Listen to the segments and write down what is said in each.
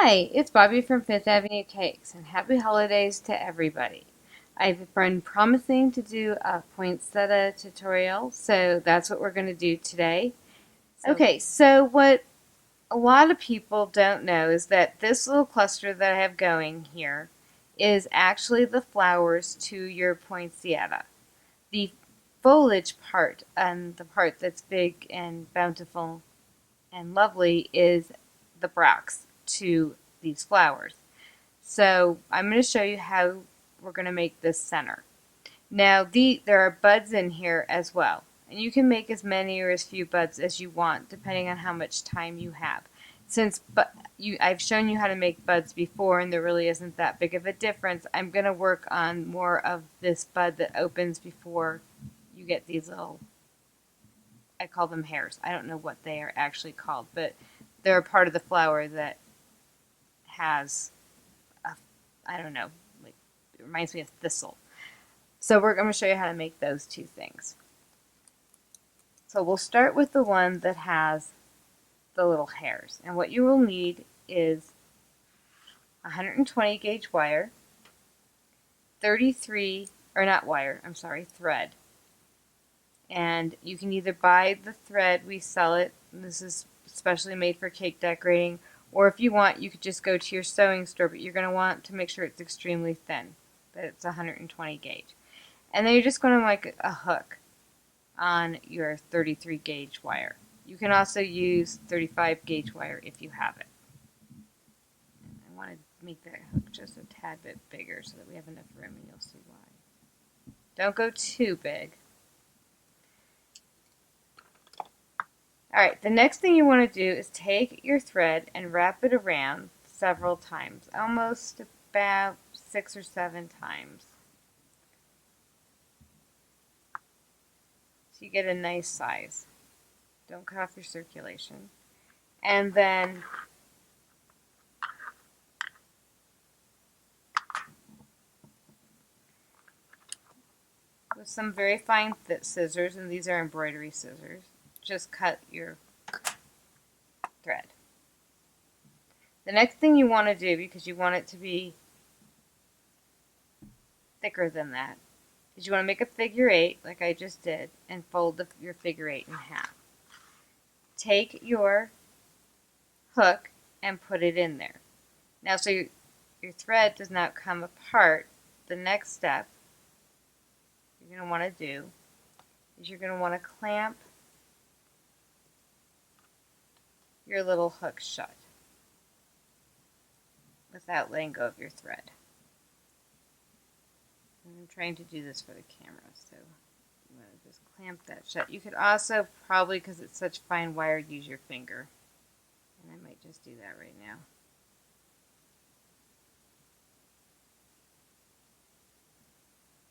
Hi, it's Bobbie from Fifth Avenue Cakes, and happy holidays to everybody. I've been promising to do a poinsettia tutorial, so that's what we're going to do today. Okay, so what a lot of people don't know is that this little cluster that I have going here is actually the flowers to your poinsettia. The foliage part, and the part that's big and bountiful and lovely, is the bracts to these flowers. So I'm going to show you how we're going to make this center. Now there are buds in here as well, and you can make as many or as few buds as you want depending on how much time you have. Since I've shown you how to make buds before and there really isn't that big of a difference, I'm going to work on more of this bud that opens before you get these little, I call them hairs. I don't know what they are actually called, but they're a part of the flower that has I don't know, like it reminds me of thistle. So I'm going to show you how to make those two things. So we'll start with the one that has the little hairs. And what you will need is 120 gauge wire, 33, or not wire, I'm sorry, thread. And you can either buy the thread, we sell it, this is specially made for cake decorating, or if you want, you could just go to your sewing store, but you're going to want to make sure it's extremely thin, that it's 120 gauge. And then you're just going to make a hook on your 33 gauge wire. You can also use 35 gauge wire if you have it. I want to make that hook just a tad bit bigger so that we have enough room, and you'll see why. Don't go too big. Alright, the next thing you want to do is take your thread and wrap it around several times, almost about 6 or 7 times. So you get a nice size. Don't cut off your circulation. And then with some very fine scissors, and these are embroidery scissors, just cut your thread. The next thing you want to do, because you want it to be thicker than that, is you want to make a figure 8 like I just did and fold your figure 8 in half. Take your hook and put it in there. Now so your thread does not come apart, the next step you're going to want to do is you're going to want to clamp your little hook shut without letting go of your thread. And I'm trying to do this for the camera, so I'm going to just clamp that shut. You could also, probably because it's such fine wire, use your finger. And I might just do that right now.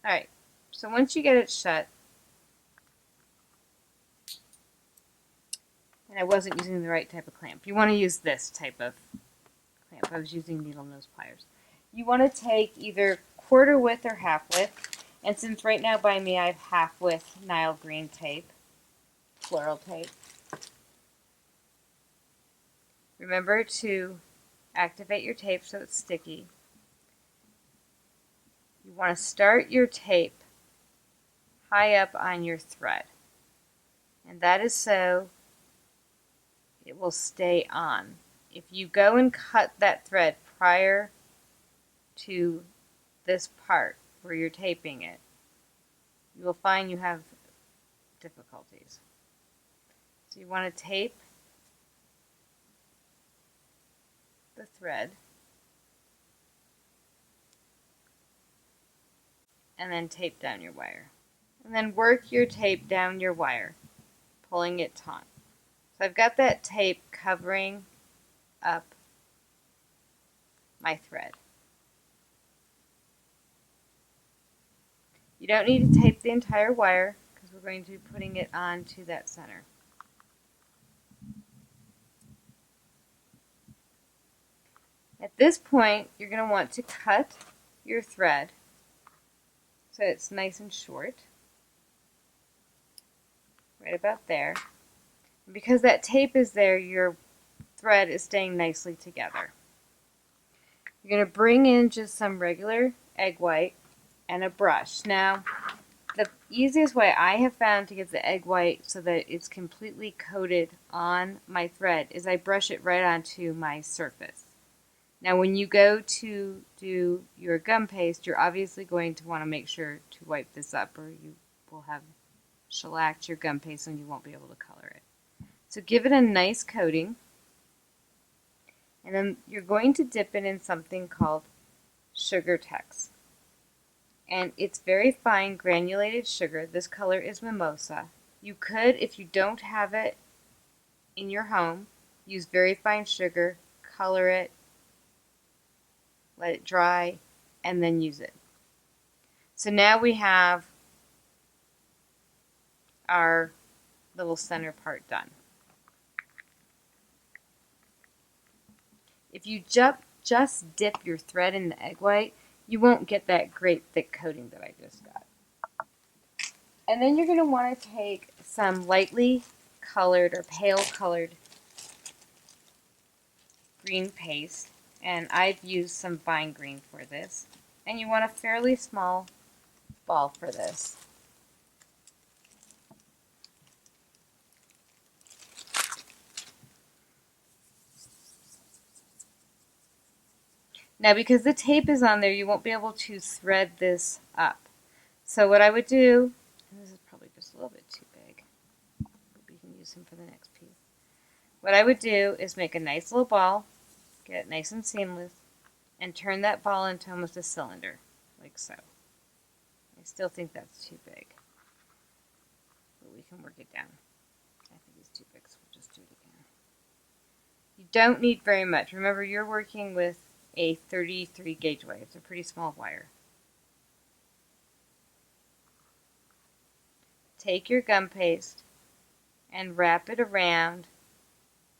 Alright, so once you get it shut, and I wasn't using the right type of clamp. You want to use this type of clamp. I was using needle nose pliers. You want to take either quarter width or half width, and since right now by me I have half width Nile green tape, floral tape. Remember to activate your tape so it's sticky. You want to start your tape high up on your thread, and that is so it will stay on. If you go and cut that thread prior to this part where you're taping it, you will find you have difficulties. So you want to tape the thread and then tape down your wire. And then work your tape down your wire, pulling it taut. So I've got that tape covering up my thread. You don't need to tape the entire wire because we're going to be putting it onto that center. At this point, you're going to want to cut your thread so it's nice and short, right about there. And because that tape is there, your thread is staying nicely together. You're going to bring in just some regular egg white and a brush. Now, the easiest way I have found to get the egg white so that it's completely coated on my thread is I brush it right onto my surface. Now when you go to do your gum paste, you're obviously going to want to make sure to wipe this up or you will have shellacked your gum paste and you won't be able to color it. So give it a nice coating, and then you're going to dip it in something called Sugartex. And it's very fine granulated sugar. This color is mimosa. You could, if you don't have it in your home, use very fine sugar, color it, let it dry, and then use it. So now we have our little center part done. If you just dip your thread in the egg white, you won't get that great thick coating that I just got. And then you're going to want to take some lightly colored or pale colored green paste, and I've used some vine green for this. And you want a fairly small ball for this. Now because the tape is on there, you won't be able to thread this up. So what I would do, and this is probably just a little bit too big, maybe you can use some for the next piece. What I would do is make a nice little ball, get it nice and seamless, and turn that ball into almost a cylinder, like so. I still think that's too big, but we can work it down. I think it's too big, so we'll just do it again. You don't need very much. Remember, you're working with a 33 gauge wire. It's a pretty small wire. Take your gum paste and wrap it around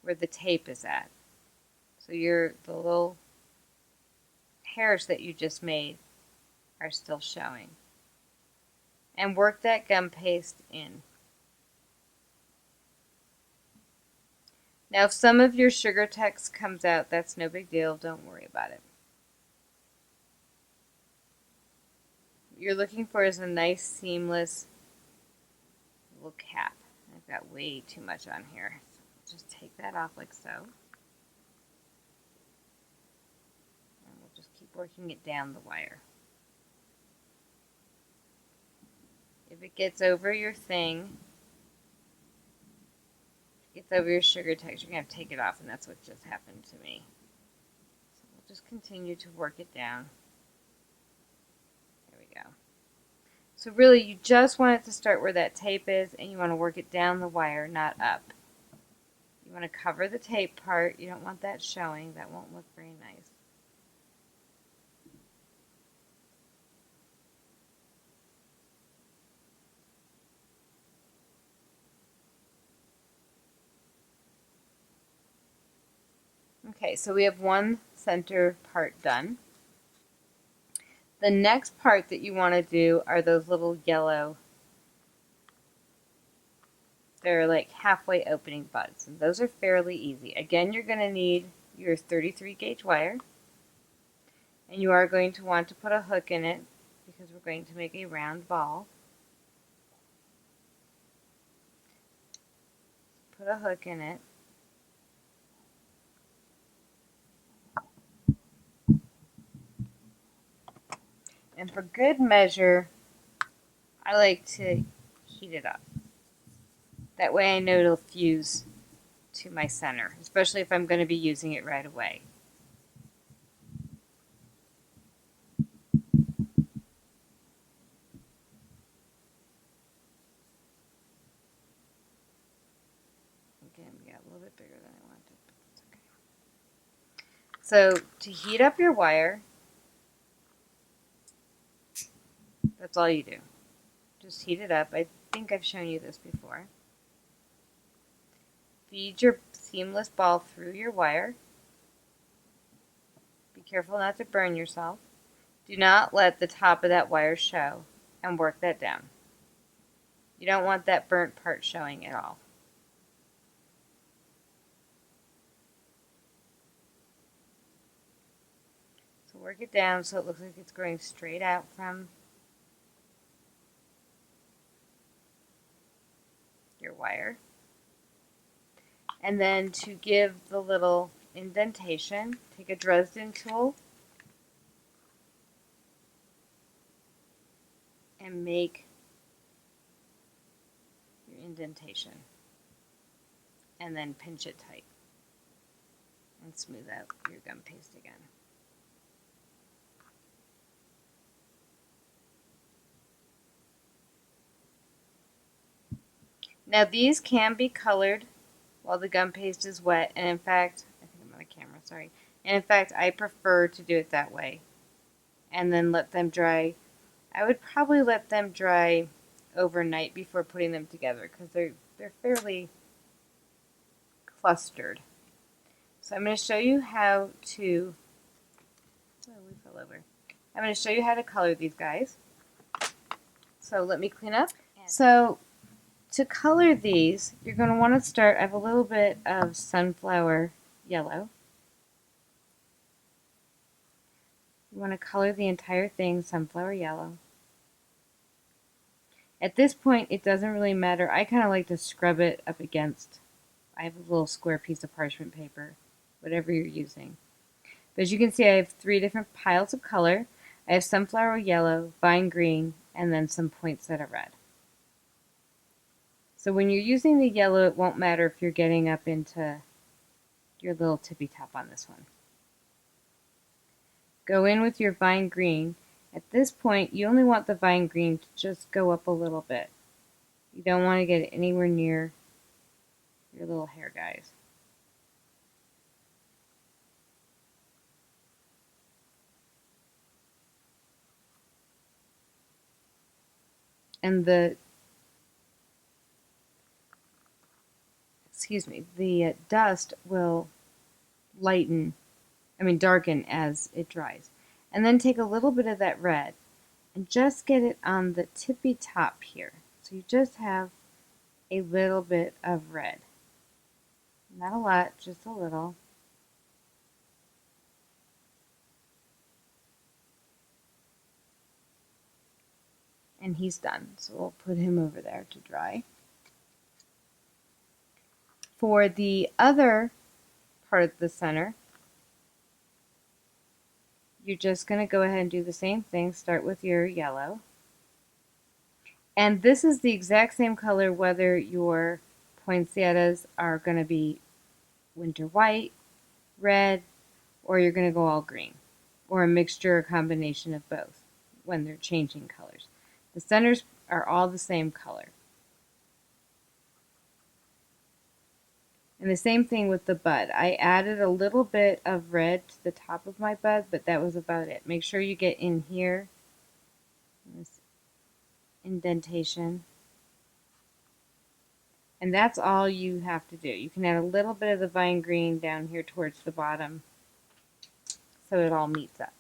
where the tape is at. So the little hairs that you just made are still showing. And work that gum paste in. Now if some of your Sugartex comes out, that's no big deal. Don't worry about it. What you're looking for is a nice seamless little cap. I've got way too much on here. So just take that off like so. And we'll just keep working it down the wire. If it gets over your thing, gets over your Sugartex, you're going to have to take it off, and that's what just happened to me. So we'll just continue to work it down. There we go. So really, you just want it to start where that tape is, and you want to work it down the wire, not up. You want to cover the tape part. You don't want that showing. That won't look very nice. Okay, so we have one center part done. The next part that you want to do are those little yellow, they're like halfway opening buds, and those are fairly easy. Again, you're going to need your 33 gauge wire, and you are going to want to put a hook in it because we're going to make a round ball. Put a hook in it. And for good measure, I like to heat it up. That way I know it'll fuse to my center, especially if I'm going to be using it right away. Again, we got a little bit bigger than I wanted, but that's okay. So to heat up your wire, that's all you do. Just heat it up. I think I've shown you this before. Feed your seamless ball through your wire. Be careful not to burn yourself. Do not let the top of that wire show, and work that down. You don't want that burnt part showing at all. work it down so it looks like it's going straight out from your wire. And then to give the little indentation, take a Dresden tool and make your indentation. And then pinch it tight and smooth out your gum paste again. Now these can be colored while the gum paste is wet, and in fact, I think I'm on a camera, sorry. And in fact, I prefer to do it that way. And then let them dry. I would probably let them dry overnight before putting them together because they're fairly clustered. So I'm going to show you how to, oh, we fell over. I'm going to show you how to color these guys. So let me clean up. So to color these, you're going to want to start, I have a little bit of sunflower yellow. You want to color the entire thing sunflower yellow. At this point, it doesn't really matter. I kind of like to scrub it up against, I have a little square piece of parchment paper, whatever you're using. But as you can see, I have 3 different piles of color. I have sunflower yellow, vine green, and then some poinsettia red. So when you're using the yellow, it won't matter if you're getting up into your little tippy top on this one. Go in with your vine green. At this point, you only want the vine green to just go up a little bit. You don't want to get it anywhere near your little hair guys. And the dust will darken as it dries. And then take a little bit of that red and just get it on the tippy top here. So you just have a little bit of red. Not a lot, just a little. And he's done, so we'll put him over there to dry. For the other part of the center, you're just going to go ahead and do the same thing. Start with your yellow. And this is the exact same color whether your poinsettias are going to be winter white, red, or you're going to go all green, or a mixture or combination of both when they're changing colors. The centers are all the same color. And the same thing with the bud. I added a little bit of red to the top of my bud, but that was about it. Make sure you get in here, this indentation. And that's all you have to do. You can add a little bit of the vine green down here towards the bottom so it all meets up.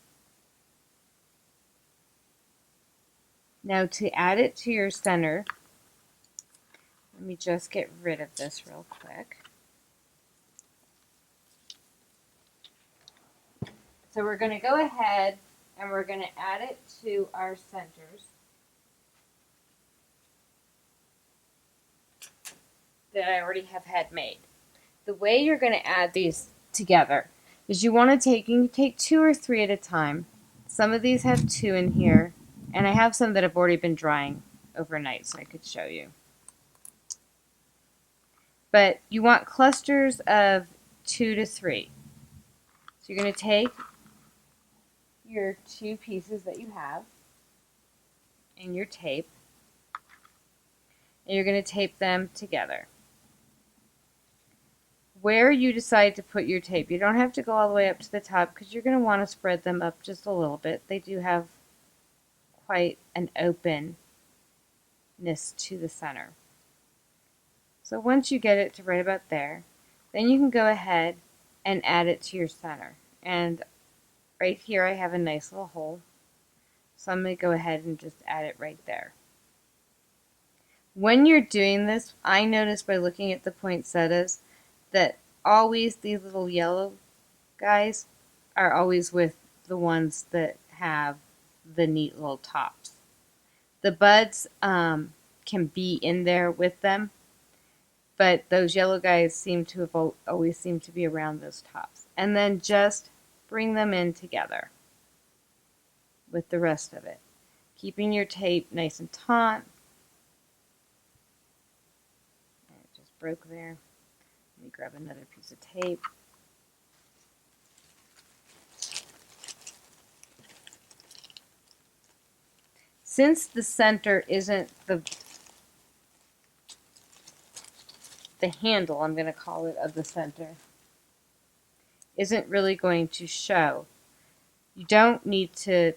Now to add it to your center, let me just get rid of this real quick. So we're going to go ahead and we're going to add it to our centers that I already have had made. The way you're going to add these together is you want to take 2 or 3 at a time. Some of these have 2 in here, and I have some that have already been drying overnight so I could show you. But you want clusters of 2 to 3. So you're going to take your 2 pieces that you have and your tape, and you're going to tape them together. Where you decide to put your tape, you don't have to go all the way up to the top because you're going to want to spread them up just a little bit. They do have quite an openness to the center. So once you get it to right about there, then you can go ahead and add it to your center. And right here I have a nice little hole, so I'm going to go ahead and just add it right there. When you're doing this, I noticed by looking at the poinsettias that always these little yellow guys are always with the ones that have the neat little tops. The buds can be in there with them, but those yellow guys seem to have always seemed to be around those tops. And then just bring them in together with the rest of it, keeping your tape nice and taut. And it just broke there. Let me grab another piece of tape. Since the center isn't the handle, I'm going to call it, of the center, isn't really going to show, you don't need to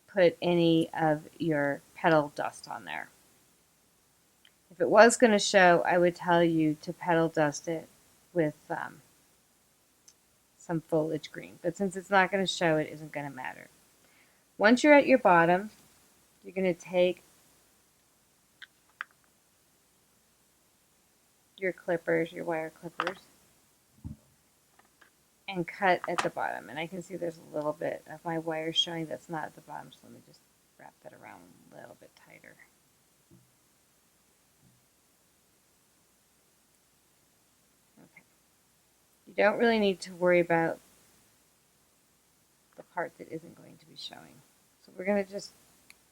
put any of your petal dust on there. If it was going to show, I would tell you to petal dust it with some foliage green. But since it's not going to show, it isn't going to matter. Once you're at your bottom, you're going to take your clippers, your wire clippers, and cut at the bottom. And I can see there's a little bit of my wire showing that's not at the bottom, so let me just wrap that around a little bit tighter. Okay. You don't really need to worry about the part that isn't going to be showing. So we're going to just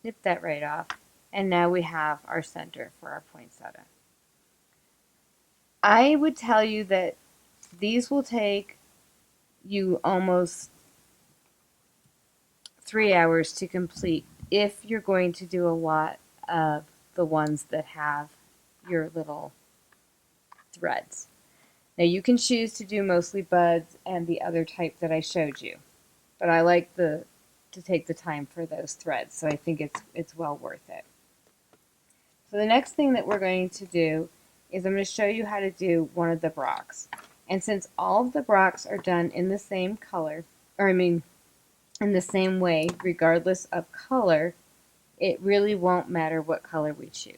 nip that right off. And now we have our center for our poinsettia. I would tell you that these will take you almost 3 hours to complete if you're going to do a lot of the ones that have your little threads. Now you can choose to do mostly buds and the other type that I showed you, but I like to take the time for those threads, so I think it's well worth it. So the next thing that we're going to do is I'm going to show you how to do one of the brocks. And since all of the brocks are done in the same color, in the same way, regardless of color, it really won't matter what color we choose.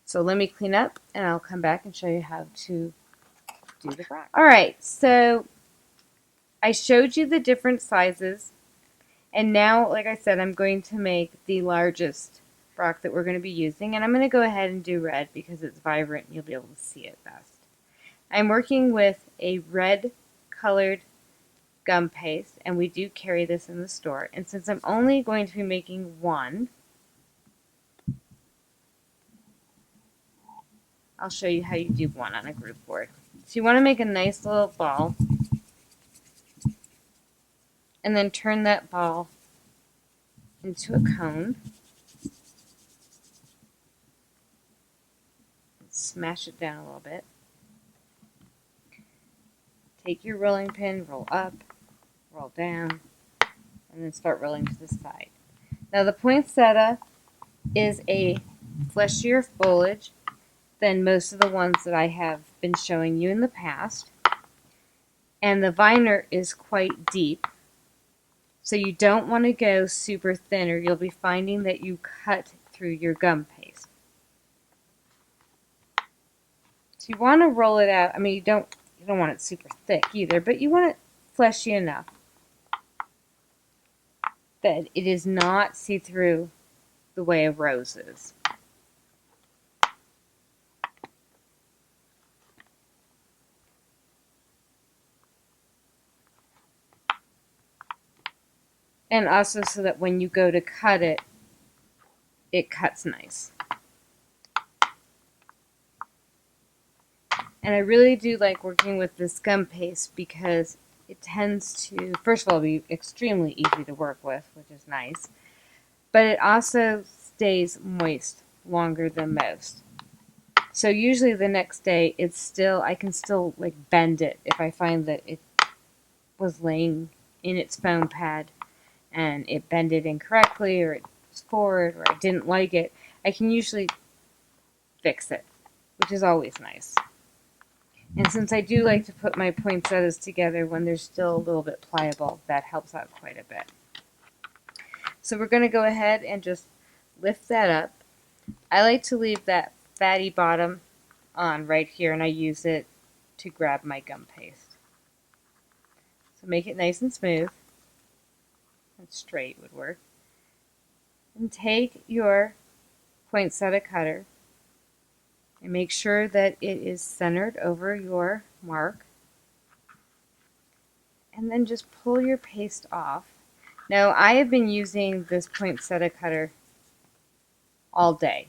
So let me clean up and I'll come back and show you how to do the brock. Alright, so I showed you the different sizes, and now, like I said, I'm going to make the largest brock that we're going to be using, and I'm going to go ahead and do red because it's vibrant and you'll be able to see it best. I'm working with a red colored gum paste, and we do carry this in the store, and since I'm only going to be making one, I'll show you how you do one on a group board. So you want to make a nice little ball and then turn that ball into a cone. Smash it down a little bit. Take your rolling pin, roll up, roll down, and then start rolling to the side. Now the poinsettia is a fleshier foliage than most of the ones that I have been showing you in the past. And the viner is quite deep. So you don't want to go super thin or you'll be finding that you cut through your gum paste. So you want to roll it out. I mean, you don't want it super thick either, but you want it fleshy enough that it is not see-through the way a rose is. And also so that when you go to cut it, it cuts nice. And I really do like working with this gum paste because it tends to, first of all, be extremely easy to work with, which is nice. But it also stays moist longer than most. So usually the next day, I can still like bend it if I find that it was laying in its foam pad and it bended incorrectly or it was forward or I didn't like it. I can usually fix it, which is always nice. And since I do like to put my poinsettias together when they're still a little bit pliable, that helps out quite a bit. So we're going to go ahead and just lift that up. I like to leave that fatty bottom on right here, and I use it to grab my gum paste. So make it nice and smooth. And straight would work. And take your poinsettia cutter and make sure that it is centered over your mark. And then just pull your paste off. Now, I have been using this poinsettia cutter all day.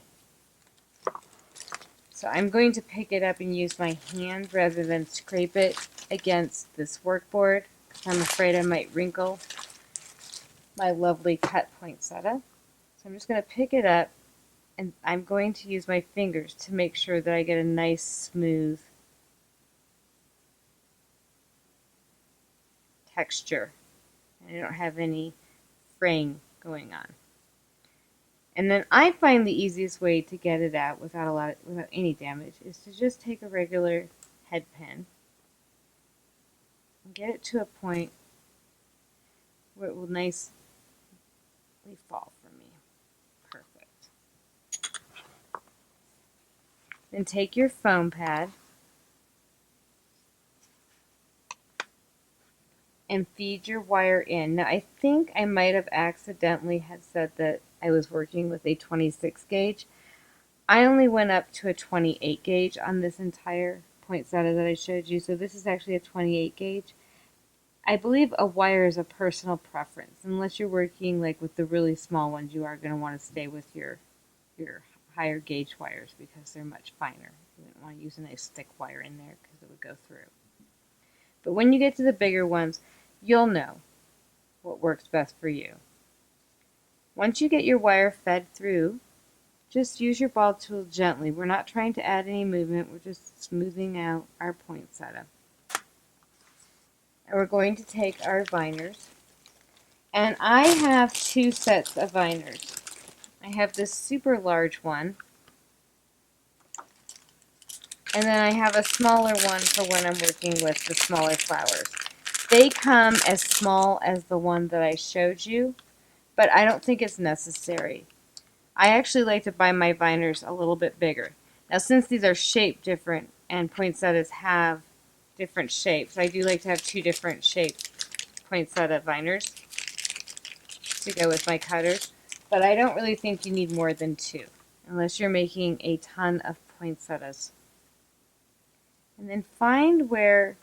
So I'm going to pick it up and use my hand rather than scrape it against this workboard, because I'm afraid I might wrinkle my lovely cut poinsettia. So I'm just going to pick it up, and I'm going to use my fingers to make sure that I get a nice smooth texture. And I don't have any fraying going on. And then I find the easiest way to get it out without any damage is to just take a regular head pin and get it to a point where it will nicely fall for me. Perfect. Then take your foam pad and feed your wire in. Now I think I might have accidentally had said that I was working with a 26 gauge. I only went up to a 28 gauge on this entire poinsettia that I showed you, so this is actually a 28 gauge. I believe a wire is a personal preference. Unless you're working like with the really small ones, you are going to want to stay with your higher gauge wires because they're much finer. You wouldn't want to use a nice thick wire in there because it would go through. But when you get to the bigger ones, you'll know what works best for you. Once you get your wire fed through, just use your ball tool gently. We're not trying to add any movement, we're just smoothing out our poinsettia. And we're going to take our viners. And I have two sets of viners. I have this super large one, and then I have a smaller one for when I'm working with the smaller flowers. They come as small as the one that I showed you, but I don't think it's necessary. I actually like to buy my viners a little bit bigger. Now, since these are shaped different and poinsettias have different shapes, I do like to have two different shaped poinsettia viners to go with my cutters, but I don't really think you need more than two unless you're making a ton of poinsettias. And then find where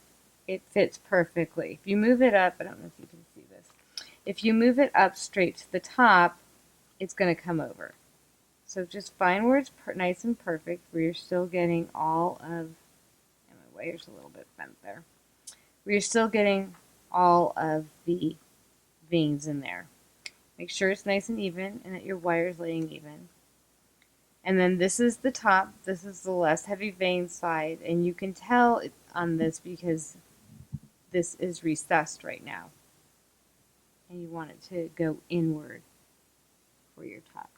it fits perfectly. If you move it up, I don't know if you can see this, if you move it up straight to the top, it's going to come over. So just find where it's nice and perfect, where you're still getting all of, and my wire's a little bit bent there, where you're still getting all of the veins in there. Make sure it's nice and even and that your wire's laying even. And then this is the top, this is the less heavy vein side, and you can tell on this because this is recessed right now. And you want it to go inward for your top.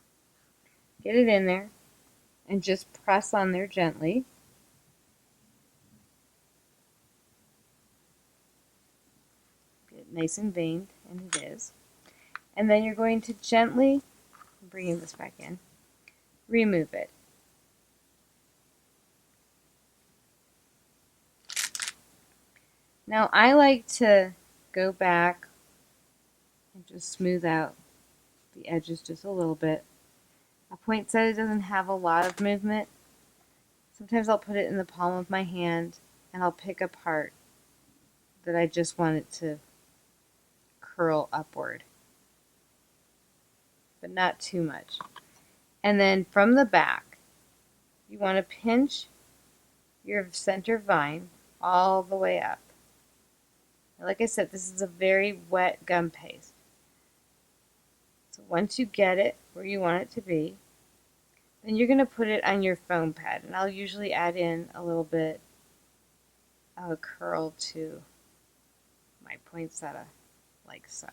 Get it in there and just press on there gently. Get it nice and veined, and it is. And then you're going to gently, bringing this back in, remove it. Now I like to go back and just smooth out the edges just a little bit. A poinsettia doesn't have a lot of movement. Sometimes I'll put it in the palm of my hand and I'll pick a part that I just want it to curl upward, but not too much. And then from the back, you want to pinch your center vine all the way up. Like I said, this is a very wet gum paste. So once you get it where you want it to be, then you're going to put it on your foam pad. And I'll usually add in a little bit of a curl to my poinsettia, like so.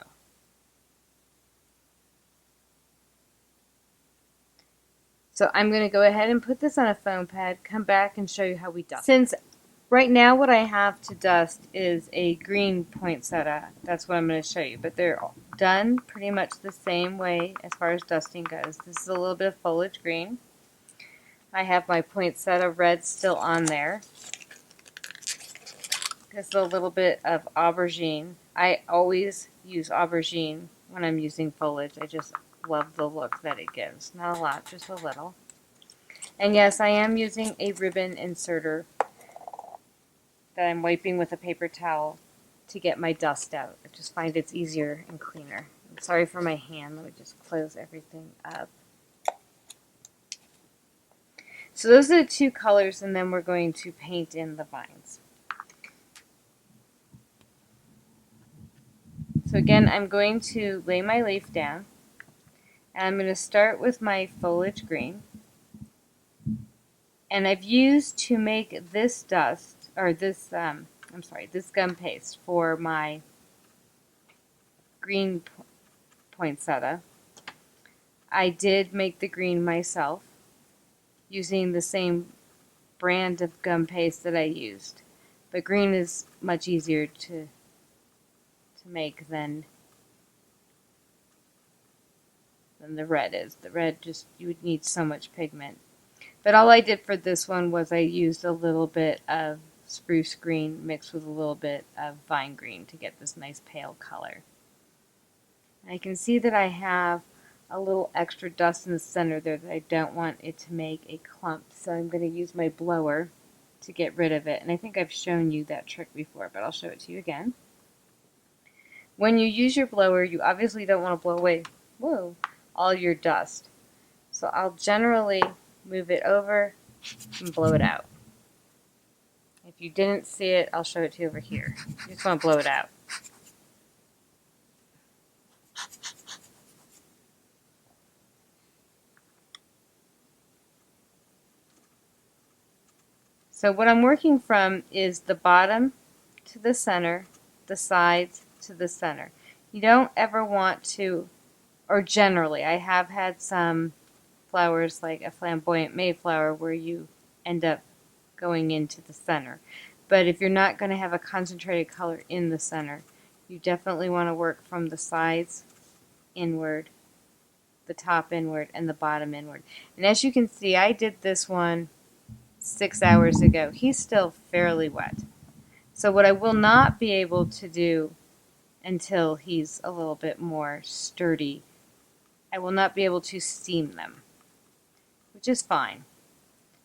So I'm going to go ahead and put this on a foam pad, come back and show you how we dust. Since right now what I have to dust is a green poinsettia, that's what I'm going to show you. But they're done pretty much the same way as far as dusting goes. This is a little bit of foliage green. I have my poinsettia red still on there. Just a little bit of aubergine. I always use aubergine when I'm using foliage. I just love the look that it gives. Not a lot, just a little. And yes, I am using a ribbon inserter that I'm wiping with a paper towel to get my dust out. I just find it's easier and cleaner. I'm sorry for my hand. Let me just close everything up. So those are the two colors, and then we're going to paint in the vines. So again, I'm going to lay my leaf down, and I'm going to start with my foliage green. And I've used to make this dust, or this, this gum paste for my green poinsettia. I did make the green myself using the same brand of gum paste that I used. But green is much easier to make than the red is. The red just, you would need so much pigment. But all I did for this one was I used a little bit of spruce green mixed with a little bit of vine green to get this nice pale color. I can see that I have a little extra dust in the center there that I don't want it to make a clump, so I'm going to use my blower to get rid of it. And I think I've shown you that trick before, but I'll show it to you again. When you use your blower, you obviously don't want to blow away all your dust. So I'll generally move it over and blow it out. If you didn't see it, I'll show it to you over here. You just want to blow it out. So what I'm working from is the bottom to the center, the sides to the center. You don't ever want to, or generally, I have had some flowers like a flamboyant Mayflower where you end up going into the center. But if you're not going to have a concentrated color in the center, you definitely want to work from the sides inward, the top inward, and the bottom inward. And as you can see, I did this one 6 hours ago. He's still fairly wet. So what I will not be able to do until he's a little bit more sturdy, I will not be able to steam them, which is fine.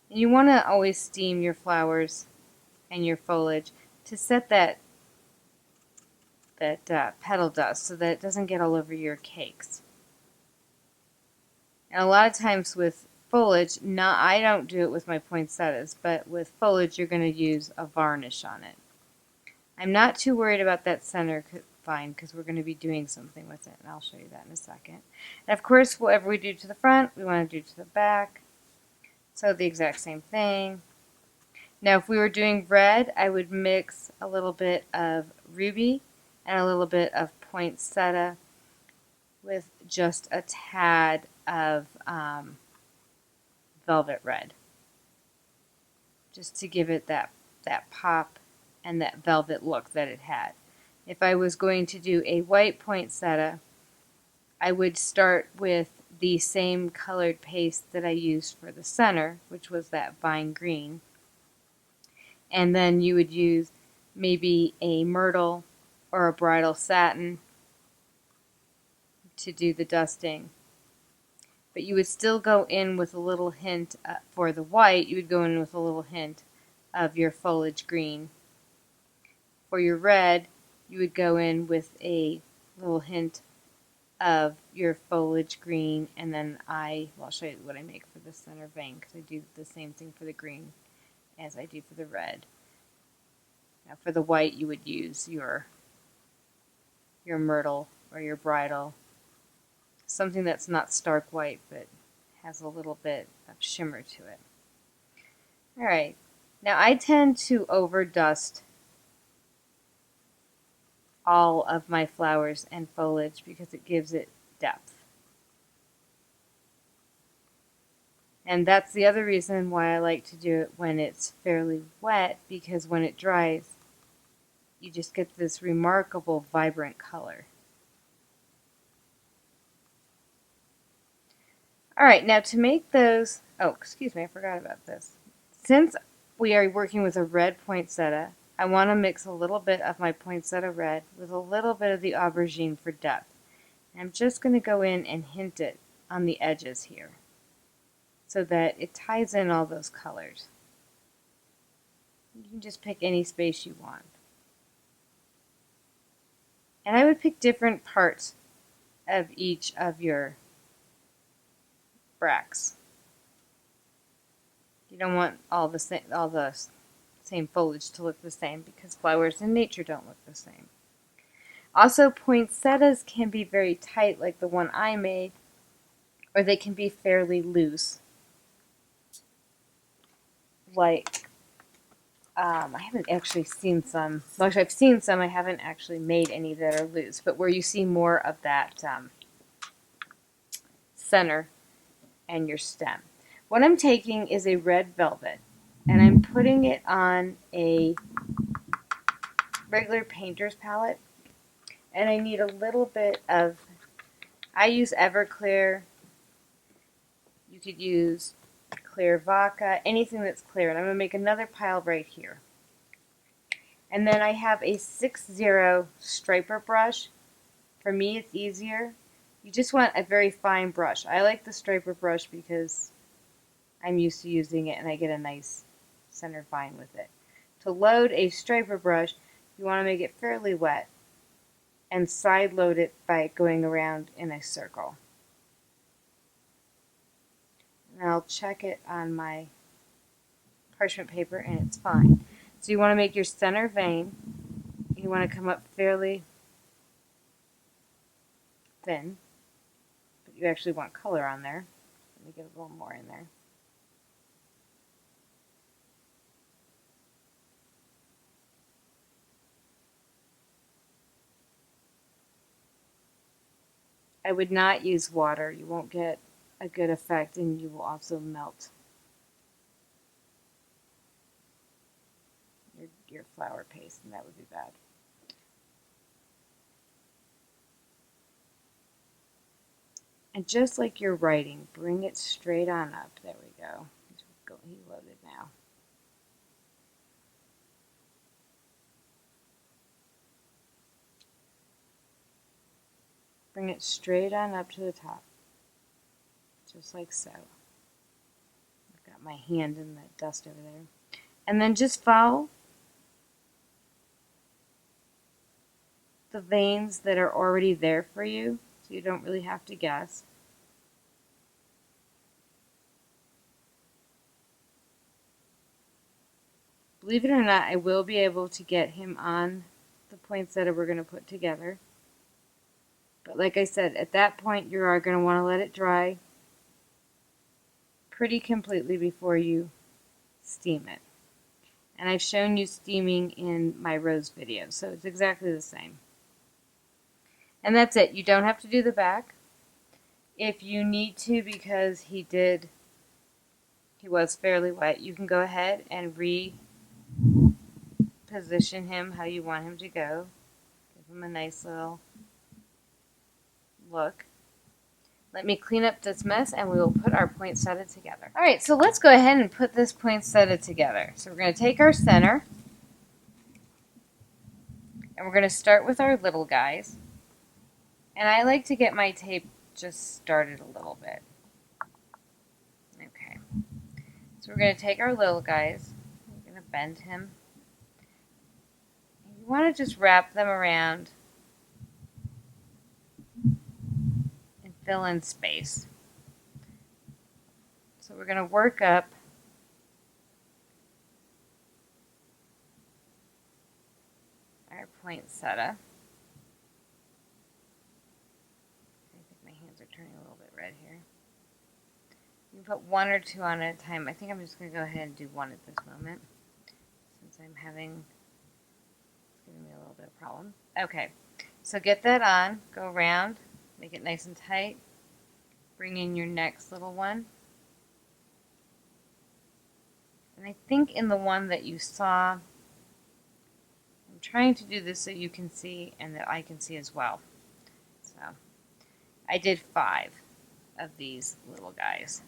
And you want to always steam your flowers and your foliage to set that petal dust so that it doesn't get all over your cakes. And a lot of times with foliage, I don't do it with my poinsettias, but with foliage you're going to use a varnish on it. I'm not too worried about that center vine because we're going to be doing something with it, and I'll show you that in a second. And of course, whatever we do to the front, we want to do to the back. So the exact same thing. Now if we were doing red, I would mix a little bit of ruby and a little bit of poinsettia with just a tad of velvet red, just to give it that pop and that velvet look that it had. If I was going to do a white poinsettia, I would start with the same colored paste that I used for the center, which was that vine green, and then you would use maybe a myrtle or a bridal satin to do the dusting. But you would still go in with a little hint, for the white, you would go in with a little hint of your foliage green. For your red, you would go in with a little hint of your foliage green, and then I'll show you what I make for the center vein, because I do the same thing for the green as I do for the red. Now for the white, you would use your myrtle or your bridal, something that's not stark white but has a little bit of shimmer to it. Alright, now I tend to overdust all of my flowers and foliage because it gives it depth. And that's the other reason why I like to do it when it's fairly wet, because when it dries, you just get this remarkable vibrant color. Alright, now to make those, oh, excuse me, I forgot about this. Since we are working with a red poinsettia, I want to mix a little bit of my poinsettia red with a little bit of the aubergine for depth. And I'm just going to go in and hint it on the edges here so that it ties in all those colors. You can just pick any space you want. And I would pick different parts of each of your bracts. You don't want all the same foliage to look the same because flowers in nature don't look the same. Also, poinsettias can be very tight like the one I made, or they can be fairly loose. Like, I haven't actually seen some, well, actually I've seen some, I haven't actually made any that are loose, but where you see more of that center and your stem. What I'm taking is a red velvet, and I'm putting it on a regular painter's palette, and I need a little bit of, I use Everclear, you could use clear vodka, anything that's clear, and I'm going to make another pile right here. And then I have a 6-0 striper brush. For me it's easier. You just want a very fine brush. I like the striper brush because I'm used to using it and I get a nice center fine with it. To load a striper brush, you want to make it fairly wet and side load it by going around in a circle. And I'll check it on my parchment paper and it's fine. So you want to make your center vein. You want to come up fairly thin, but you actually want color on there. Let me get a little more in there. I would not use water. You won't get a good effect and you will also melt your flower paste, and that would be bad. And just like you're writing, bring it straight on up. There we go. He's loaded now. Bring it straight on up to the top. Just like so. I've got my hand in the dust over there. And then just follow the veins that are already there for you, so you don't really have to guess. Believe it or not, I will be able to get him on the poinsettia we're going to put together. But like I said, at that point you are going to want to let it dry pretty completely before you steam it. And I've shown you steaming in my rose video, so it's exactly the same. And that's it. You don't have to do the back. If you need to, because he was fairly wet, you can go ahead and reposition him how you want him to go. Give him a nice little look. Let me clean up this mess and we will put our poinsettia together. Alright, so let's go ahead and put this poinsettia together. So we're going to take our center and we're going to start with our little guys. And I like to get my tape just started a little bit. Okay. So we're going to take our little guys. We're going to bend him. You want to just wrap them around and fill in space. So we're going to work up our poinsettia. Turning a little bit red here. You can put one or two on at a time. I think I'm just going to go ahead and do one at this moment since it's giving me a little bit of problem. Okay, so get that on, go around, make it nice and tight, bring in your next little one. And I think in the one that you saw, I'm trying to do this so you can see and that I can see as well. So I did 5 of these little guys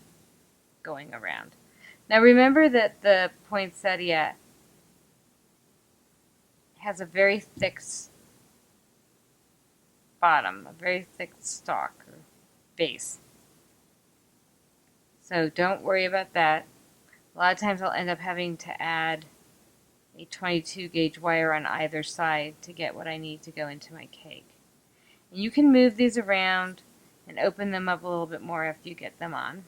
going around. Now remember that the poinsettia has a very thick bottom, a very thick stalk or base. So don't worry about that. A lot of times I'll end up having to add a 22 gauge wire on either side to get what I need to go into my cake. And you can move these around and open them up a little bit more after you get them on.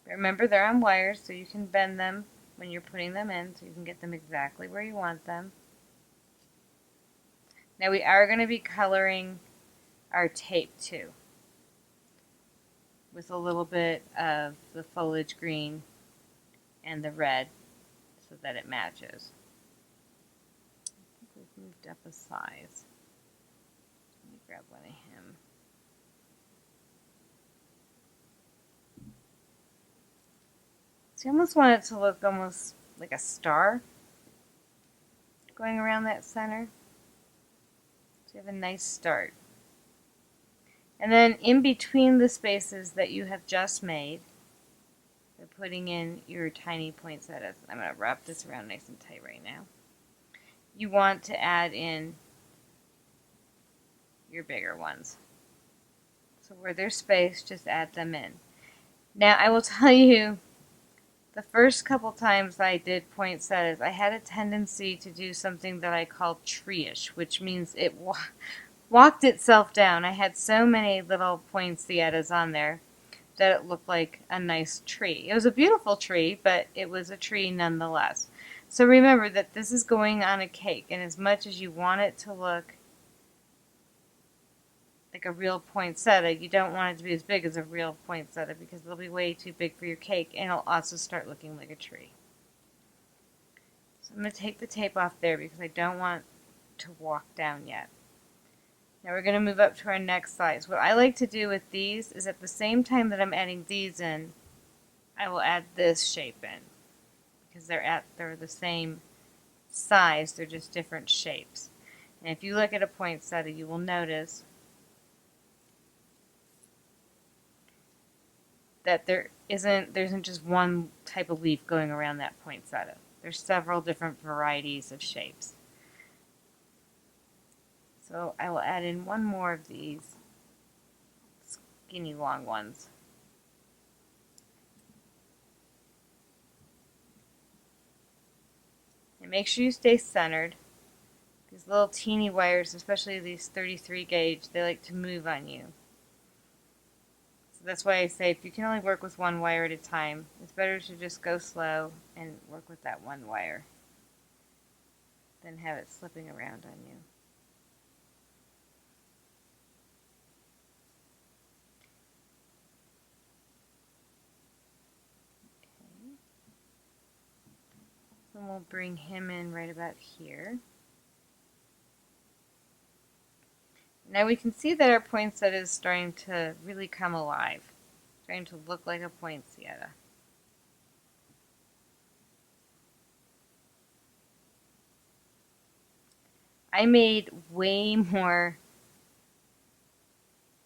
Remember, they're on wires, so you can bend them when you're putting them in, so you can get them exactly where you want them. Now we are going to be coloring our tape too, with a little bit of the foliage green and the red so that it matches. I think we've moved up a size. Let me grab one of him. So I almost want it to look almost like a star going around that center. So you have a nice start. And then in between the spaces that you have just made, you're putting in your tiny poinsettias. I'm going to wrap this around nice and tight right now. You want to add in your bigger ones. So where there's space, just add them in. Now I will tell you, the first couple times I did poinsettias, I had a tendency to do something that I call tree-ish, which means it walked itself down. I had so many little poinsettias on there that it looked like a nice tree. It was a beautiful tree, but it was a tree nonetheless. So remember that this is going on a cake, and as much as you want it to look like a real poinsettia, you don't want it to be as big as a real poinsettia because it'll be way too big for your cake, and it'll also start looking like a tree. So I'm going to take the tape off there because I don't want to walk down yet. Now we're going to move up to our next size. What I like to do with these is at the same time that I'm adding these in, I will add this shape in because they're the same size, they're just different shapes. And if you look at a poinsettia, you will notice that there isn't just one type of leaf going around that poinsettia. There's several different varieties of shapes. So I will add in one more of these skinny long ones. And make sure you stay centered. These little teeny wires, especially these 33 gauge, they like to move on you. That's why I say if you can only work with one wire at a time, it's better to just go slow and work with that one wire than have it slipping around on you. Okay. So we'll bring him in right about here. Now we can see that our poinsettia is starting to really come alive, starting to look like a poinsettia. I made way more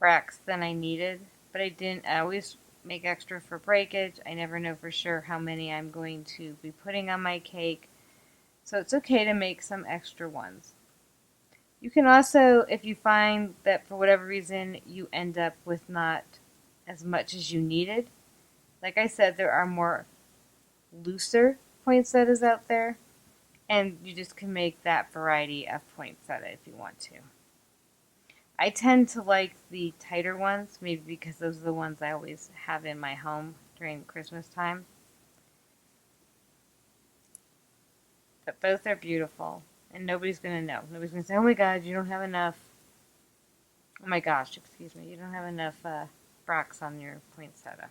bracts than I needed, but I always make extra for breakage. I never know for sure how many I'm going to be putting on my cake, so it's okay to make some extra ones. You can also, if you find that for whatever reason you end up with not as much as you needed, like I said, there are more looser poinsettias out there, and you just can make that variety of poinsettia if you want to. I tend to like the tighter ones, maybe because those are the ones I always have in my home during Christmas time. But both are beautiful. And nobody's going to know. Nobody's going to say, oh my God, you don't have enough. Oh my gosh, excuse me. You don't have enough bracts on your poinsettia.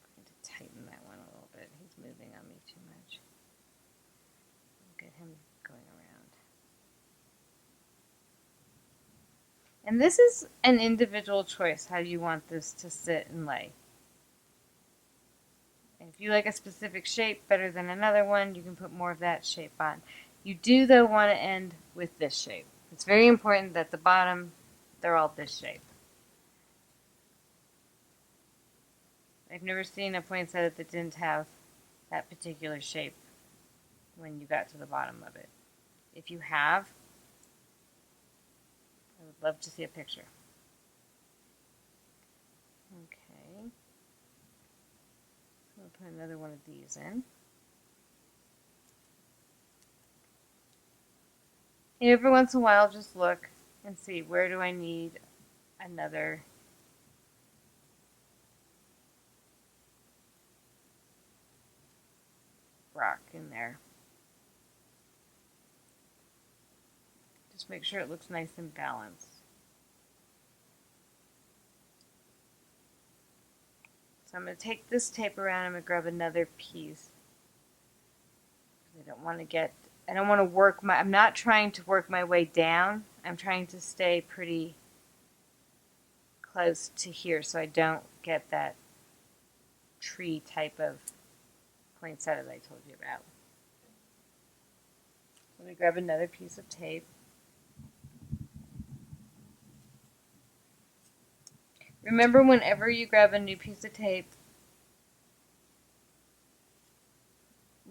I'm going to tighten that one a little bit. He's moving on me too much. Get him going around. And this is an individual choice, how you want this to sit and lay. If you like a specific shape better than another one, you can put more of that shape on. You do, though, want to end with this shape. It's very important that the bottom, they're all this shape. I've never seen a poinsettia that didn't have that particular shape when you got to the bottom of it. If you have, I would love to see a picture. Okay. So I'll put another one of these in. And every once in a while, just look and see, where do I need another rock in there. Just make sure it looks nice and balanced. So I'm going to take this tape around. I'm going to grab another piece. I don't want to work I'm not trying to work my way down. I'm trying to stay pretty close to here so I don't get that tree type of poinsettia that I told you about. Let me grab another piece of tape. Remember, whenever you grab a new piece of tape,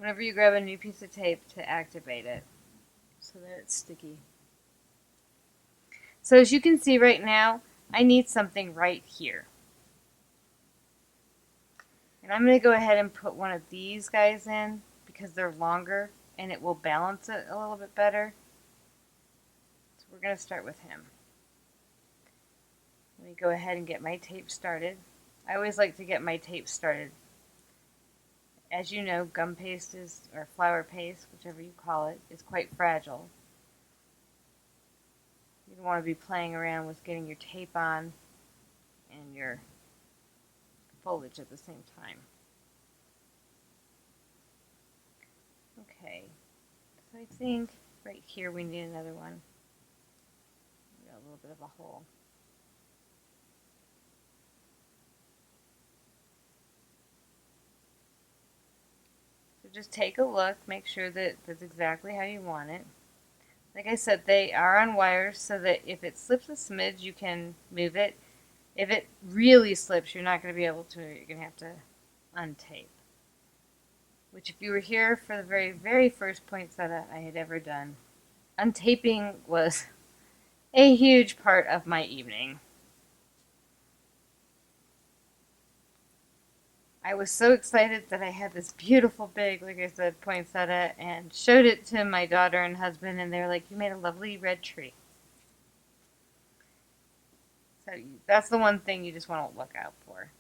to activate it so that it's sticky. So as you can see right now, I need something right here. And I'm going to go ahead and put one of these guys in because they're longer and it will balance it a little bit better. So we're going to start with him. Let me go ahead and get my tape started. I always like to get my tape started. As you know, gum paste or flower paste, whichever you call it, is quite fragile. You don't want to be playing around with getting your tape on and your foliage at the same time. Okay, so I think right here we need another one. We got a little bit of a hole. So just take a look, make sure that that's exactly how you want it. Like I said, they are on wires so that if it slips a smidge, you can move it. If it really slips, you're not going to be able to. You're going to have to untape. Which, if you were here for the very, very first poinsettia I had ever done, untaping was a huge part of my evening. I was so excited that I had this beautiful big, like I said, poinsettia, and showed it to my daughter and husband, and they were like, "You made a lovely red tree." So that's the one thing you just want to look out for.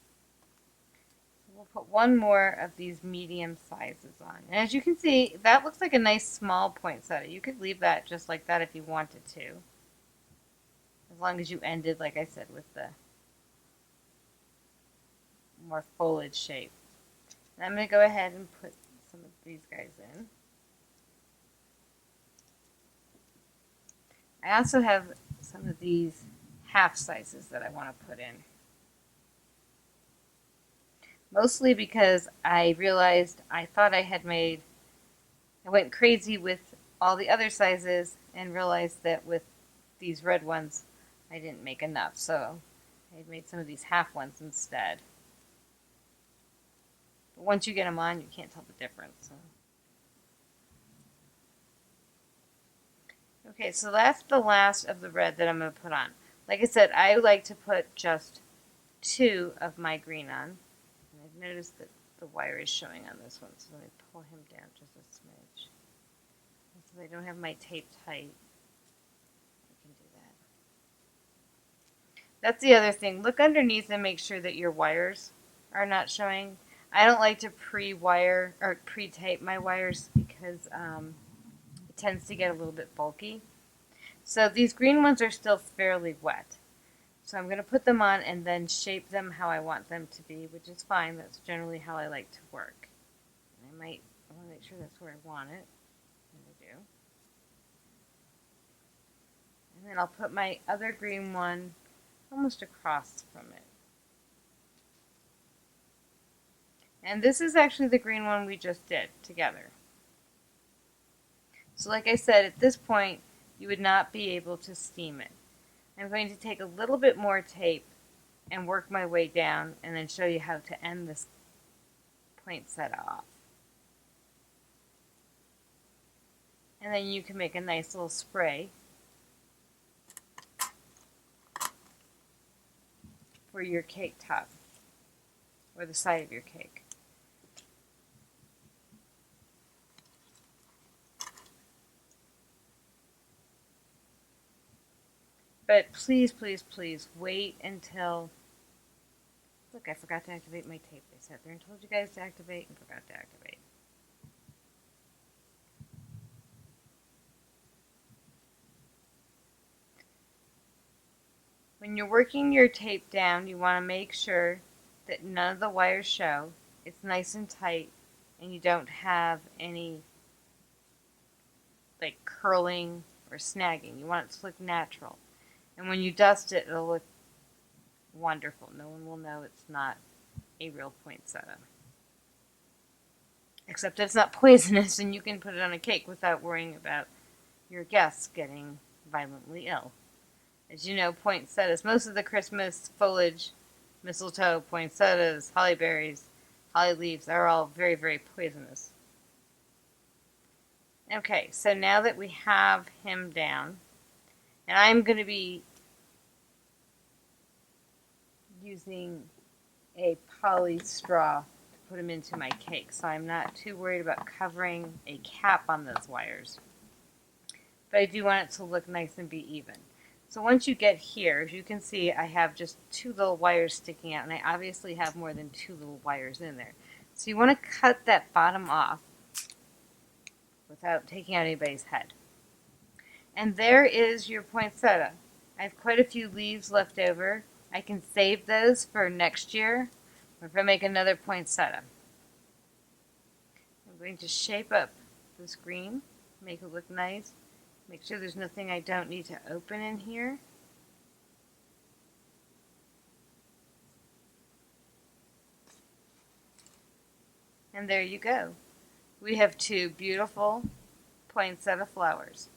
So we'll put one more of these medium sizes on. And as you can see, that looks like a nice small poinsettia. You could leave that just like that if you wanted to. As long as you ended, like I said, with the more foliage shape. And I'm going to go ahead and put some of these guys in. I also have some of these half sizes that I want to put in. Mostly because I realized I thought I went crazy with all the other sizes and realized that with these red ones I didn't make enough. So I made some of these half ones instead. But once you get them on, you can't tell the difference. So. Okay, so that's the last of the red that I'm going to put on. Like I said, I like to put just 2 of my green on. And I've noticed that the wire is showing on this one, so let me pull him down just a smidge. So I don't have my tape tight. I can do that. That's the other thing. Look underneath and make sure that your wires are not showing. I don't like to pre-wire or pre-tape my wires because it tends to get a little bit bulky. So these green ones are still fairly wet. So I'm going to put them on and then shape them how I want them to be, which is fine. That's generally how I like to work. And I want to make sure that's where I want it. And I do. And then I'll put my other green one almost across from it. And this is actually the green one we just did together. So like I said, at this point, you would not be able to steam it. I'm going to take a little bit more tape and work my way down and then show you how to end this poinsettia off. And then you can make a nice little spray for your cake top or the side of your cake. But please, please, please wait until... Look, I forgot to activate my tape. I sat there and told you guys to activate and forgot to activate. When you're working your tape down, you want to make sure that none of the wires show. It's nice and tight and you don't have any like curling or snagging. You want it to look natural. And when you dust it, it'll look wonderful. No one will know it's not a real poinsettia. Except it's not poisonous and you can put it on a cake without worrying about your guests getting violently ill. As you know, poinsettias, most of the Christmas foliage, mistletoe, poinsettias, holly berries, holly leaves, are all very, very poisonous. Okay, so now that we have him down, and I'm going to be using a poly straw to put him into my cake, so I'm not too worried about covering a cap on those wires. But I do want it to look nice and be even. So once you get here, as you can see, I have just 2 little wires sticking out, and I obviously have more than 2 little wires in there. So you want to cut that bottom off without taking out anybody's head. And there is your poinsettia. I have quite a few leaves left over. I can save those for next year, or if I make another poinsettia. I'm going to shape up this green, make it look nice. Make sure there's nothing I don't need to open in here. And there you go. We have 2 beautiful poinsettia flowers.